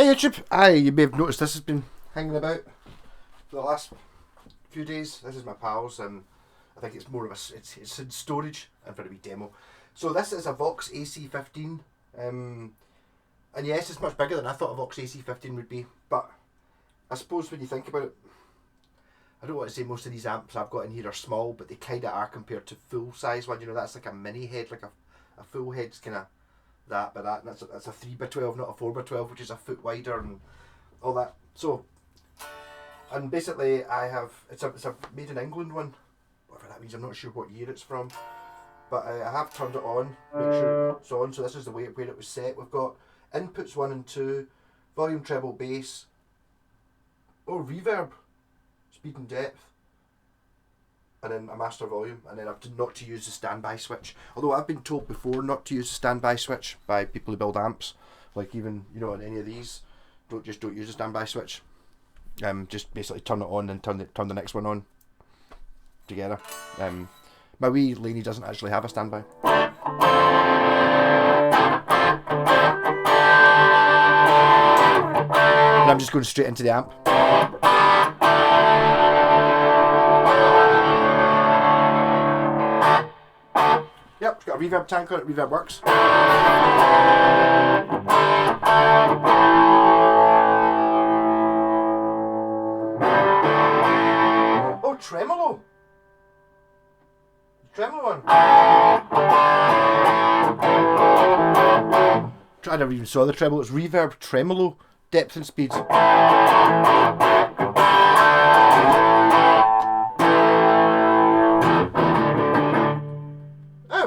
YouTube. You may have noticed this has been hanging about for the last few days. This is my pal's. I think it's more of it's in storage and for a wee demo. So this is a Vox AC15. And yes, it's much bigger than I thought a Vox AC15 would be. But I suppose when you think about it, I don't want to say most of these amps I've got in here are small, but they kind of are compared to full size one. You know, that's like a mini head, like a full head's kind of that, but that's a 3x12, not a 4x12, which is a foot wider and all that. So, and basically it's a made in England one, whatever that means. I'm not sure what year it's from, but I have turned it on, make sure it's on. So this is the way where it was set. We've got inputs 1 and 2, volume, treble, bass, reverb, speed and depth, and then a master volume, and then I've not to use the standby switch. Although I've been told before not to use the standby switch by people who build amps, like even on any of these, don't use the standby switch. Just basically turn it on and turn the next one on together. My wee Laney doesn't actually have a standby. And I'm just going straight into the amp. Yep, it's got a reverb tank on it, reverb works. Oh, tremolo! Tremolo one. I never even saw the tremolo. It's reverb, tremolo, depth and speed.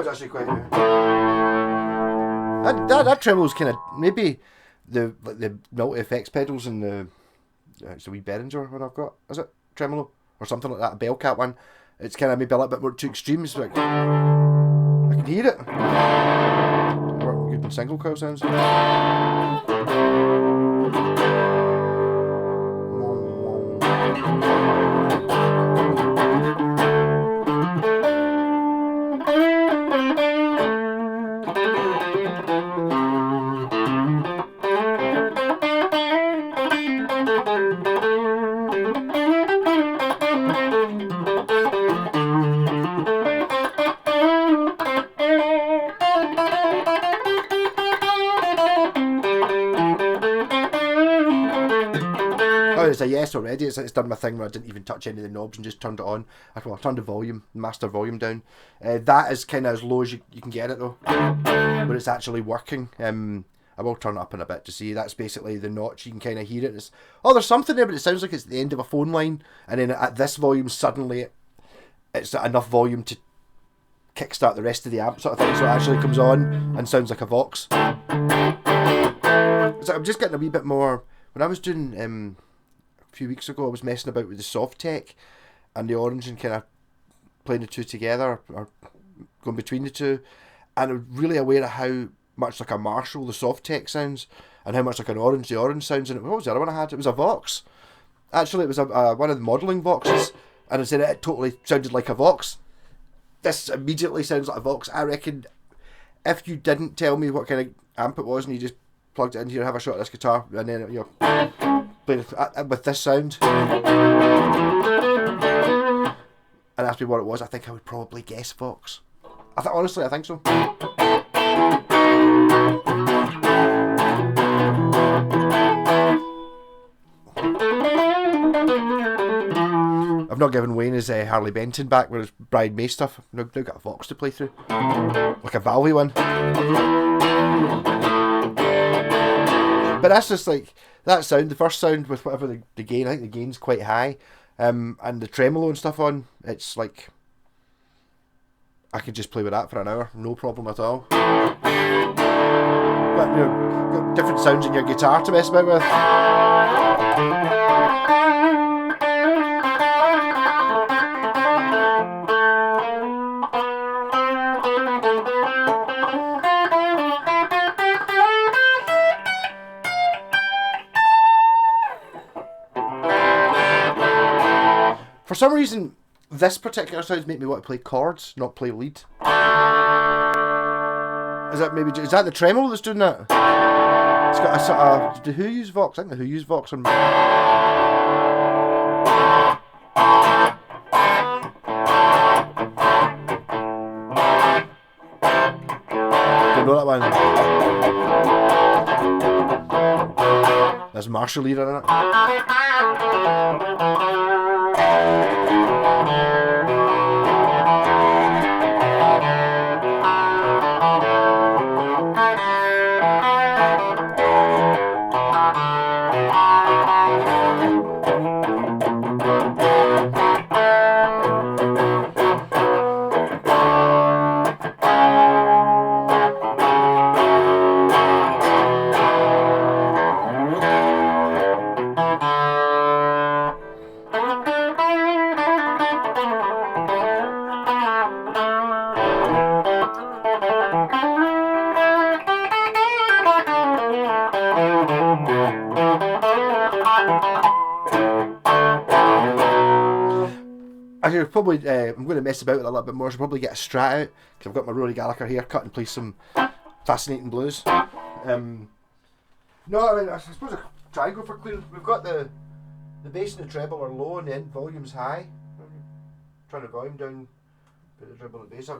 Actually quite that tremolo's kind of maybe the multi-effects pedals and it's a wee Behringer one I've got, is it tremolo or something like that, a Bellcat one. It's kind of maybe a little bit more too extreme. It's like I can hear it. Good in single coil sounds. It's a yes already. It's done my thing where I didn't even touch any of the knobs and just turned it on. I turned the master volume down. That is kind of as low as you can get it though, but it's actually working. I will turn it up in a bit to see. That's basically the notch. You can kind of hear it. There's something there, but it sounds like it's the end of a phone line. And then at this volume, suddenly it's enough volume to kickstart the rest of the amp sort of thing. So it actually comes on and sounds like a Vox. So I'm just getting a wee bit more. When I was doing a few weeks ago, I was messing about with the soft tech and the orange and kind of playing the two together or going between the two, and I'm really aware of how much like a Marshall the soft tech sounds and how much like an orange the orange sounds. And what was the other one I had? It was a Vox. Actually, it was one of the modelling Voxes, and I said it totally sounded like a Vox. This immediately sounds like a Vox. I reckon if you didn't tell me what kind of amp it was and you just plugged it in here, have a shot of this guitar, and then play it with this sound, and asked me what it was, I think I would probably guess Vox. Honestly, I think so. I've not given Wayne his Harley Benton back with his Brian May stuff. I've now got a Vox to play through, like a Valve one. But that's just like that sound, the first sound with whatever the gain. I think the gain's quite high, and the tremolo and stuff on. It's like I could just play with that for an hour, no problem at all. But got different sounds in your guitar to mess about with. For some reason, this particular sound make me want to play chords, not play lead. Is that the tremolo that's doing that? It's got a sort of. Do Who use Vox? I think the Who use Vox on. Don't know that one. There's Marshall leader in it. I should probably, I'm going to mess about with it a little bit more. I should probably get a Strat out because I've got my Rory Gallagher haircut and play some fascinating blues. No, I mean, I suppose I try and go for clear. We've got the bass and the treble are low and the end volume's high. Turn the volume down, put the treble and the bass up.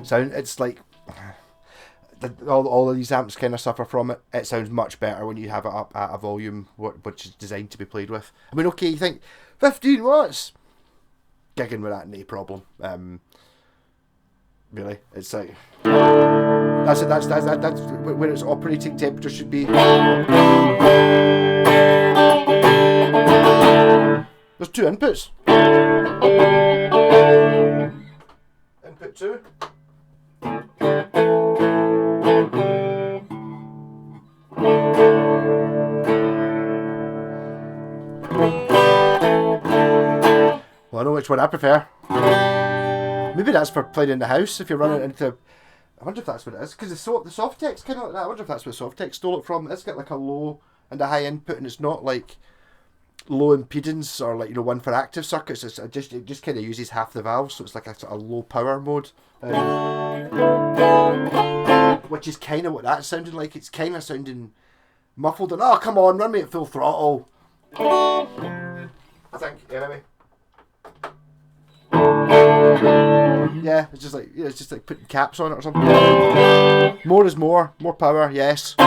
Sound, it's like all of these amps kind of suffer from it. It sounds much better when you have it up at a volume which is designed to be played with. I mean, okay, you think 15 watts, gigging with that, no problem. Really, it's like that's where its operating temperature should be. There's two inputs. Input 2. Well, I know which one I prefer. Maybe that's for playing in the house if you're running into. I wonder if that's what it is, because the Softex kind of like that. I wonder if that's where Softex stole it from. It's got like a low and a high input, and it's not like low impedance or like, you know, one for active circuits. It just kind of uses half the valves, so it's like a sort of low power mode, which is kind of what that's sounding like. It's kind of sounding muffled and, oh come on, run me at full throttle. I think anyway. Yeah, it's just like, you know, it's just like putting caps on it or something. More is more power, yes. In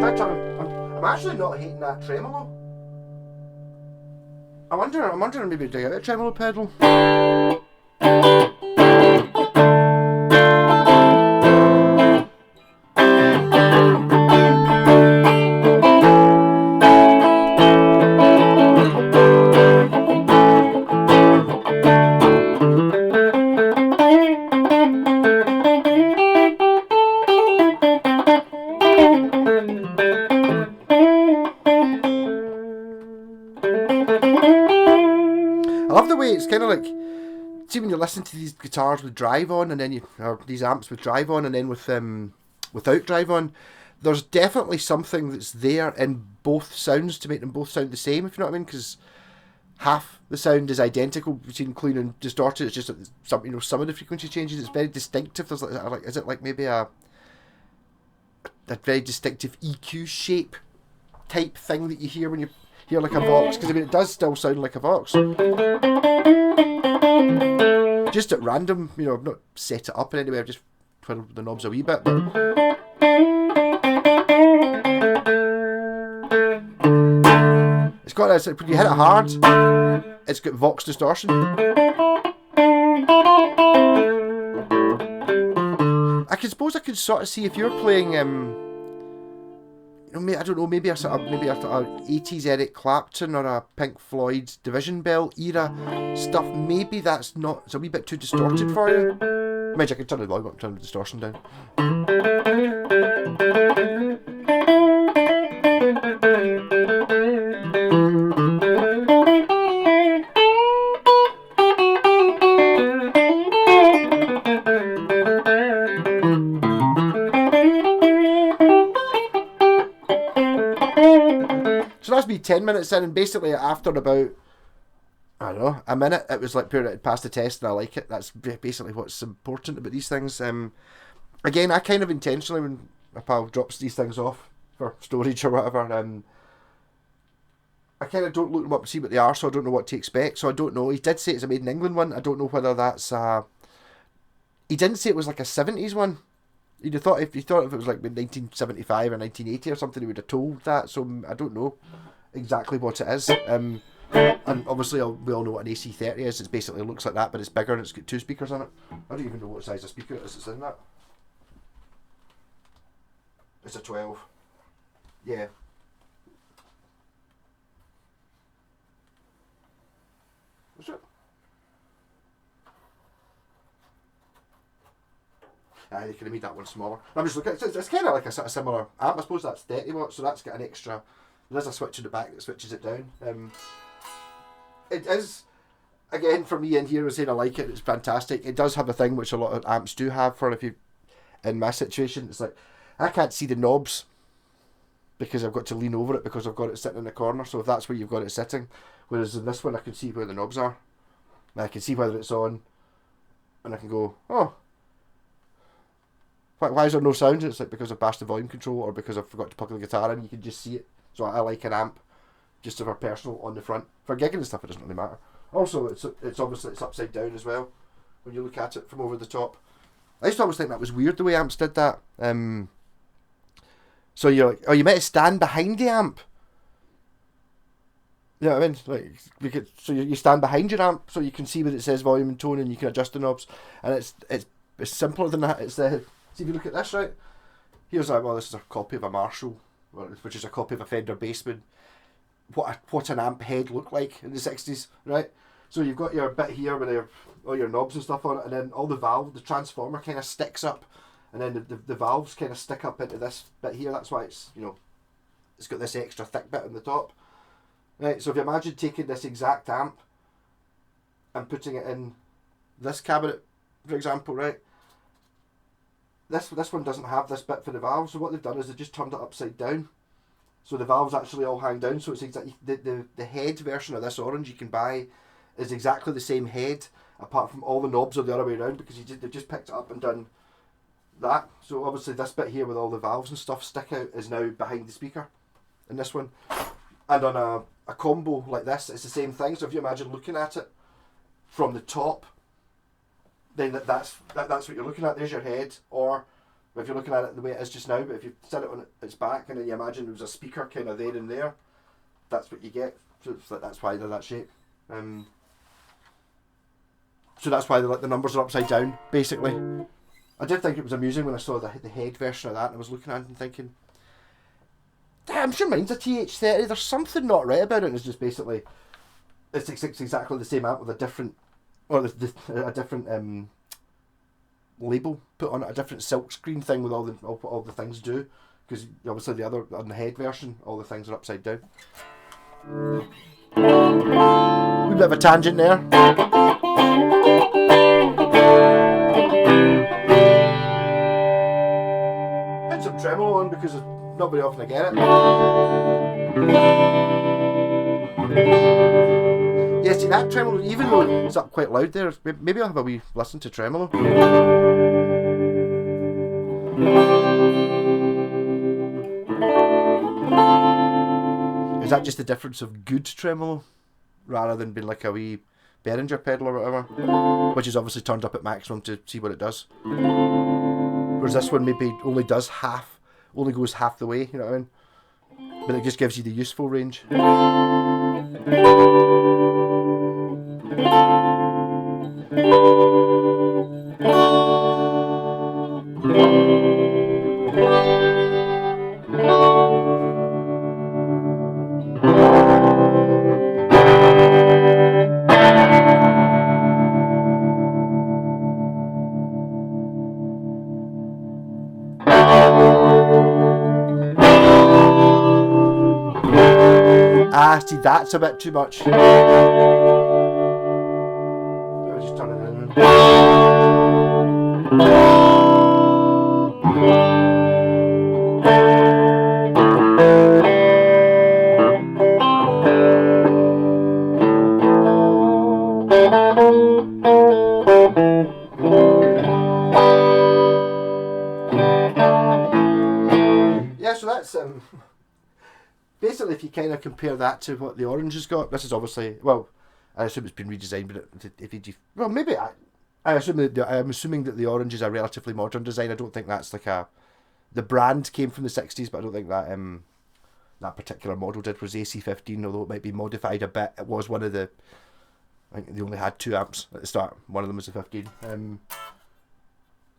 fact, I'm actually not hating that tremolo. I'm wondering maybe dig out a tremolo pedal. I love the way it's kind of like, see when you listen to these guitars with drive on, and then or these amps with drive on, and then with without drive on, there's definitely something that's there in both sounds to make them both sound the same, if you know what I mean, because half the sound is identical between clean and distorted. It's just that some, you know, some of the frequency changes, it's very distinctive. There's like is it like maybe a very distinctive EQ shape type thing that you hear when you hear like a Vox, because I mean it does still sound like a Vox. Just at random, you know, I've not set it up in any way, I've just twiddled the knobs a wee bit. But it's got this, when you hit it hard, it's got Vox distortion. I suppose I could sort of see if you're playing, you know, I don't know, maybe a 80s Eric Clapton or a Pink Floyd Division Bell era stuff. Maybe that's not, it's a wee bit too distorted for you. Imagine I can turn the volume up, turn the distortion down. must be 10 minutes in, and basically after about, I don't know, a minute, it was like pure, it passed the test and I like it. That's basically what's important about these things. Again, I kind of intentionally, when my pal drops these things off for storage or whatever, I kind of don't look them up to see what they are, so I don't know what to expect. So I don't know. He did say it's a made in England one. I don't know whether that's he didn't say it was like a 70s one. He'd have thought, if he thought if it was like 1975 or 1980 or something, he would have told that. So I don't know exactly what it is. And obviously we all know what an AC30 is. It basically looks like that, but it's bigger and it's got 2 speakers on it. I don't even know what size of speaker it is that's in that. It's a 12. Yeah. What's it? You could have made that one smaller. I'm just looking. It's kind of like a sort of similar amp. I suppose that's 30 watts, so that's got an extra. There's a switch in the back that switches it down. It is, again, for me in here, I was saying I like it. It's fantastic. It does have a thing which a lot of amps do have. For if you, in my situation, it's like I can't see the knobs because I've got to lean over it because I've got it sitting in the corner. So if that's where you've got it sitting, whereas in this one I can see where the knobs are. And I can see whether it's on, and I can go, oh. Why is there no sound? It's like because I've bashed the volume control or because I forgot to plug the guitar in. You can just see it. So I like an amp just for personal on the front. For gigging and stuff, it doesn't really matter. Also, it's obviously it's upside down as well when you look at it from over the top. I used to always think that was weird the way amps did that. So you're like, oh, you meant to stand behind the amp. You know what I mean? Like you stand behind your amp so you can see what it says volume and tone and you can adjust the knobs. And it's simpler than that. It's the see if you look at this, right? Here's this is a copy of a Marshall, which is a copy of a Fender Basswood. What an amp head looked like in the 60s, right? So you've got your bit here with all your knobs and stuff on it, and then all the transformer kind of sticks up, and then the valves kind of stick up into this bit here. That's why it's it's got this extra thick bit on the top, right? So if you imagine taking this exact amp and putting it in this cabinet, for example, right? This one doesn't have this bit for the valves, so what they've done is they've just turned it upside down. So the valves actually all hang down, so it's exactly the head version of this orange you can buy is exactly the same head, apart from all the knobs are the other way around because they've just picked it up and done that. So obviously this bit here with all the valves and stuff stick out is now behind the speaker in this one. And on a combo like this, it's the same thing. So if you imagine looking at it from the top, then that's what you're looking at. There's your head, or if you're looking at it the way it is just now, but if you set it on its back and then you imagine there was a speaker kind of there and there, that's what you get. So that's why they're that shape. So that's why the numbers are upside down, basically. I did think it was amusing when I saw the head version of that, and I was looking at it and thinking, I'm sure mine's a TH30. There's something not right about it. And it's just basically it's exactly the same amp with a different. Or a different label put on it, a different silk screen thing with all the things do, because obviously the other on the head version, all the things are upside down. A bit of a tangent there. Put some tremolo on because it's not very often I get it. Yeah, see that tremolo, even though it's up quite loud there, maybe I'll have a wee listen to tremolo. Is that just the difference of good tremolo, rather than being like a wee Behringer pedal or whatever, which is obviously turned up at maximum to see what it does. Whereas this one maybe only goes half the way, you know what I mean? But it just gives you the useful range. See, that's a bit too much. I'll just turn it that's basically, if you kind of compare that to what the Orange has got, this is obviously, well, I assume it's been redesigned, but if you well, maybe I'm assuming that the Orange is a relatively modern design. I don't think that's like the brand came from the 60s, but I don't think that that particular model did. Was AC15, although it might be modified a bit. It was one of the, I think they only had 2 amps at the start. One of them was a 15. And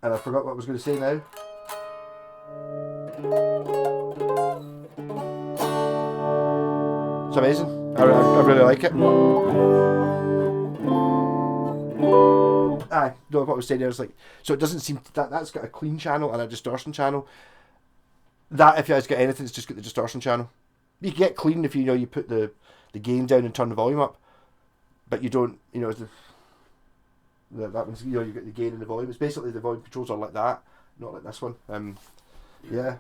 I forgot what I was going to say now. It's amazing. I really like it. No, what I was saying there is like, so it doesn't seem that's got a clean channel and a distortion channel. That, if you guys get anything, it's just got the distortion channel. You can get clean if you put the gain down and turn the volume up, but you don't, that one's, you get the gain and the volume. It's basically the volume controls are like that, not like this one. Yeah,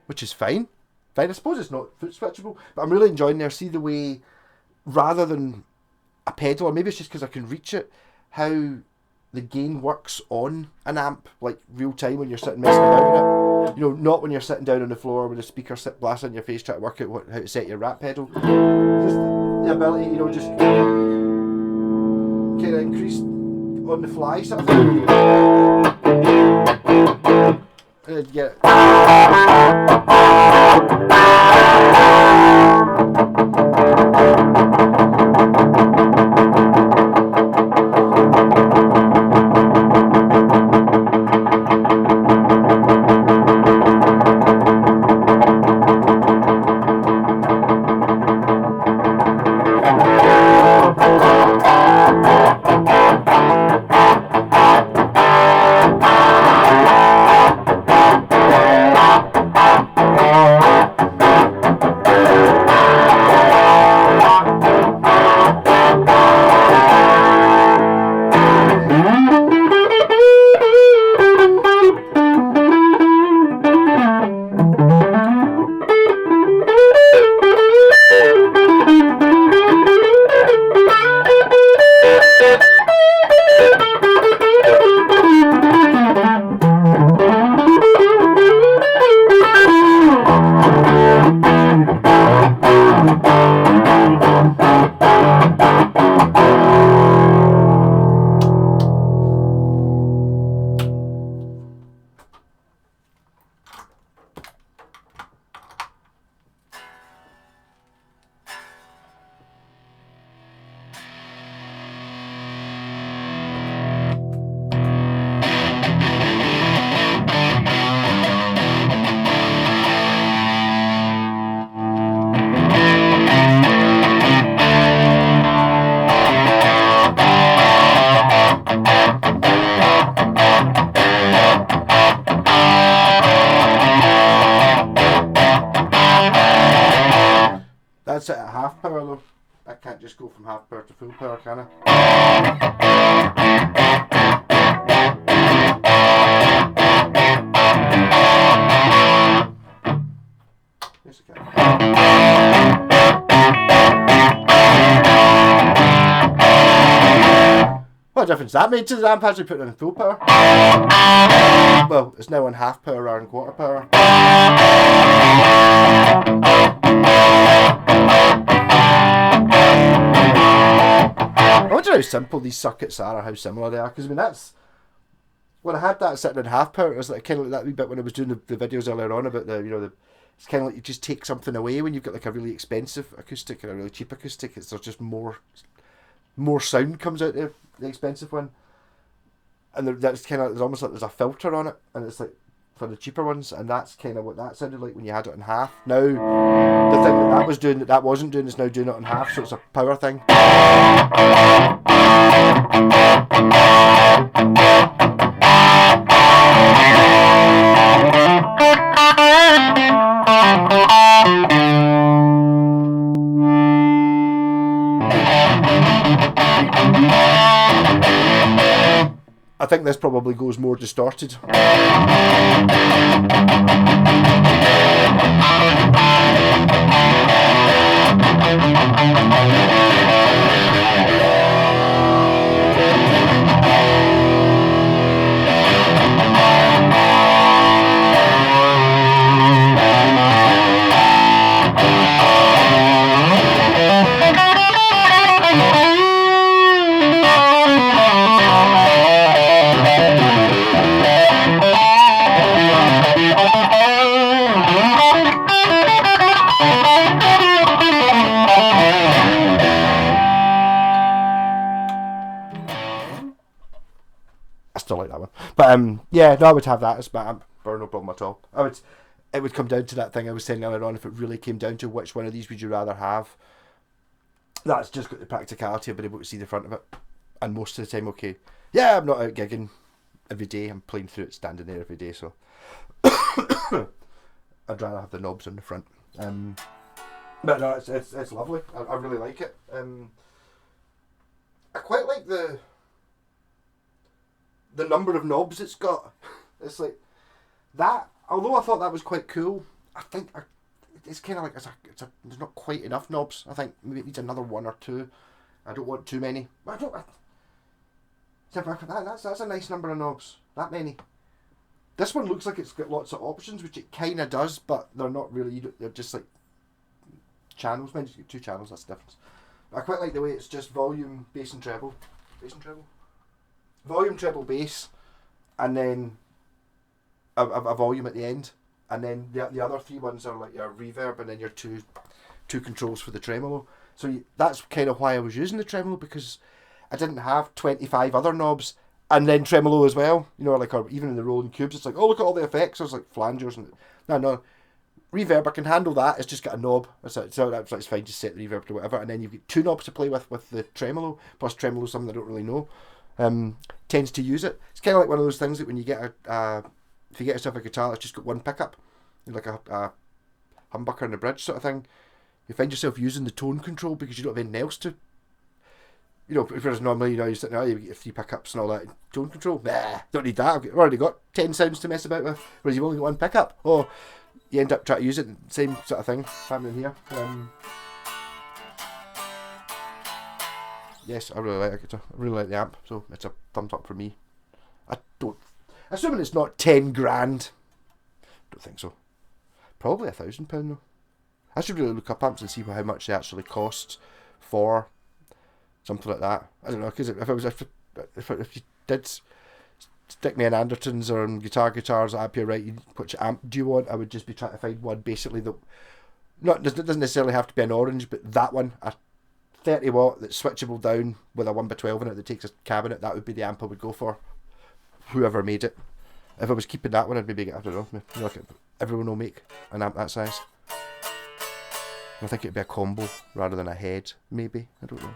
which is fine. I suppose it's not foot switchable, but I'm really enjoying there. See the way, rather than a pedal, or maybe it's just because I can reach it, how the gain works on an amp, like real time when you're sitting messing around with it. Not when you're sitting down on the floor with a speaker blasting in your face trying to work out how to set your rat pedal. Just the ability, just kind of increase on the fly sort of thing. Yeah. That's it at half power though. I can't just go from half power to full power, can I? Yes, I can. What difference that made to the amp as we put it in full power? Well, it's now on half power rather than quarter power. I wonder how simple these circuits are, or how similar they are. Because that's when I had that sitting in half power, it was like kind of like that wee bit when I was doing the videos earlier on about it's kind of like you just take something away when you've got like a really expensive acoustic and a really cheap acoustic. There's just more sound comes out of the expensive one, and that's kind of, it's almost like there's a filter on it, and it's like for the cheaper ones, and that's kind of what that sounded like when you had it in half. Now the thing that was doing that wasn't doing is now doing it in half, so it's a power thing. I think this probably goes more distorted. But yeah, no, I would have that as my amp, or no problem at all. It would come down to that thing I was saying earlier on. If it really came down to which one of these would you rather have, that's just got the practicality of being able to see the front of it. And most of the time, okay, yeah, I'm not out gigging every day. I'm playing through it, standing there every day. So I'd rather have the knobs on the front. But no, it's lovely. I really like it. I quite like the number of knobs it's got. It's like that. Although I thought that was quite cool, I think it's kind of like there's not quite enough knobs. I think maybe it needs another one or two. I don't want too many. That's a nice number of knobs. That many. This one looks like it's got lots of options, which it kind of does, but they're not really. They're just like channels. Mine's got 2 channels. That's the difference. I quite like the way it's just volume, bass and treble. Bass and treble? Volume, treble, bass, and then a volume at the end. And then the other 3 ones are like your reverb and then your two controls for the tremolo. So that's kind of why I was using the tremolo, because I didn't have 25 other knobs and then tremolo as well. You know, like, or even in the rolling cubes, it's like, oh, look at all the effects. There's like flangers. And no. Reverb, I can handle that. It's just got a knob. So that's fine. Just set the reverb to whatever. And then you've got 2 knobs to play with the tremolo. Plus tremolo is something I don't really know. Tends to use it. It's kind of like one of those things that when you get if you get yourself a guitar that's just got 1 pickup, like a humbucker in the bridge sort of thing, you find yourself using the tone control because you don't have anything else to. You know, whereas normally, you know, you're sitting there, you get 3 pickups and all that. Tone control, nah, don't need that. I've already got 10 sounds to mess about with. Whereas you've only got 1 pickup. Oh, you end up trying to use it, same sort of thing happening here. Yes, I really like it. I really like the amp, so it's a thumbs up for me. Assuming it's not 10 grand. Don't think so. Probably £1,000 though. I should really look up amps and see how much they actually cost for something like that. I don't know, because if you did stick me in Andertons or in guitars at Ampere, right, which amp do you want? I would just be trying to find one basically that doesn't necessarily have to be an orange, but that one, a 30 watt that's switchable down with a 1x12 in it that takes a cabinet. That would be the amp I would go for. Whoever made it. If I was keeping that one, I'd maybe get, I don't know, maybe look at everyone will make an amp that size. I think it'd be a combo rather than a head, maybe. I don't know.